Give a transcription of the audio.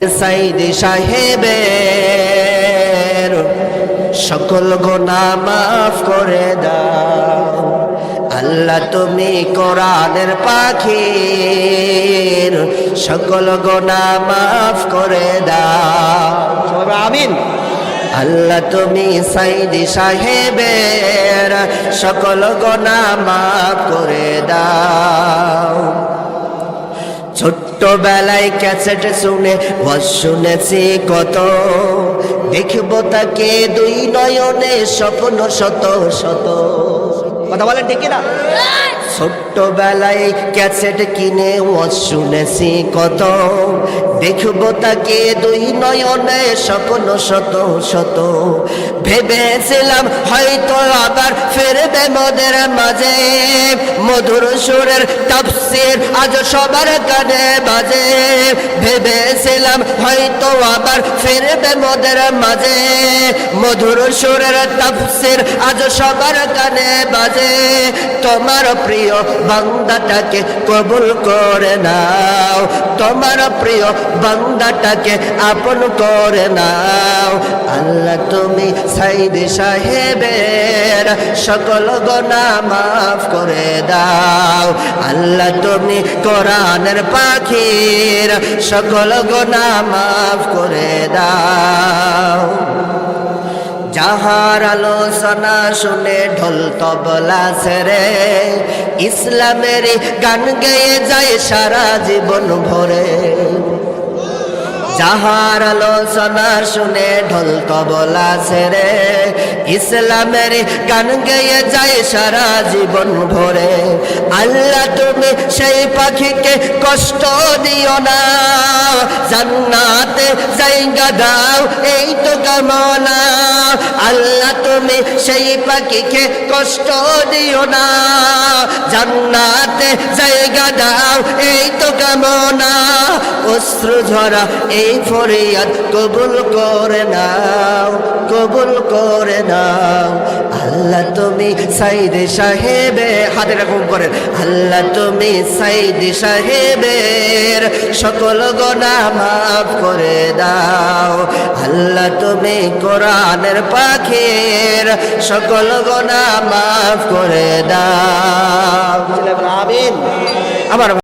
সাইদ সাহেবের সকল গুনাহ মাফ করে দাও আল্লাহ। তুমি কোরআনের পাখির সকল গুনাহ মাফ করে দাও, আমিন। আল্লাহ তুমি সাইদ সাহেবের সকল গুনাহ মাফ করে দাও। ছোট্টবেলায় ক্যাসেট শুনে ওয়াজ শুনেছি কত, দেখবো তাকে দুই নয়নে স্বপ্ন শত শত। কথা বলেন ঠিক না? ছোট্টবেলায় ক্যাসেট কিনে ওয়াজ শুনেছি কত, দেখবো তাকে দুই নয়নে স্বপ্ন শত শত। ভেবেছিলাম হয়তো আবার ফিরবে মোদের মাঝে, মধুর সুরের তাফসীর আজ সবার কানে বাজে। ভেবেছিলাম হয়তো আবার ফিরবে মোদের মাঝে, মধুর সুরের তাফসীর আজ সবার কানে বাজে। তোমার প্রিয় বান্দাটাকে কবুল করে নাও, তোমার প্রিয় বান্দাটাকে আপন করে নাও। আল্লাহ তুমি সাইদ সাহেবের সকল গুনাহ মাফ করে দাও। আল্লাহ তুমি কোরআনের পাখির সকল গুনাহ মাফ করে দাও। যাহার আলোচনা শুনে ঢোল তবলা ছেড়ে ইসলামের গান গেয়ে যায় সারা জীবন ভরে। যাহার আলোচনা শুনে ঢোল তবলা ছেড়ে ইসলামের গান গেয়ে যায় সারা জীবন ভরে। আল্লাহ তুমি সেই পাখিকে কষ্ট দিও না, জান্নাতে জায়গা দাও এই তো কামনা। আল্লাহ তুমি সেই পাখিকে কষ্ট দিও না, জান্নাতে জায়গা দাও এই তো কামনা। অশ্রু ঝরা এই ফরিয়াদ কবুল করে নাও, কবুল করে নাও। আল্লাহ তুমি সাইদ সাহেবে হাতে রাখুন করেন। আল্লাহ তুমি সাইদ সাহেবের সকল গুনাহ মাফ করে দাও। আল্লাহ তুমি কোরআনের পাখির সকল গুনাহ মাফ করে দাও। আমিন। আমার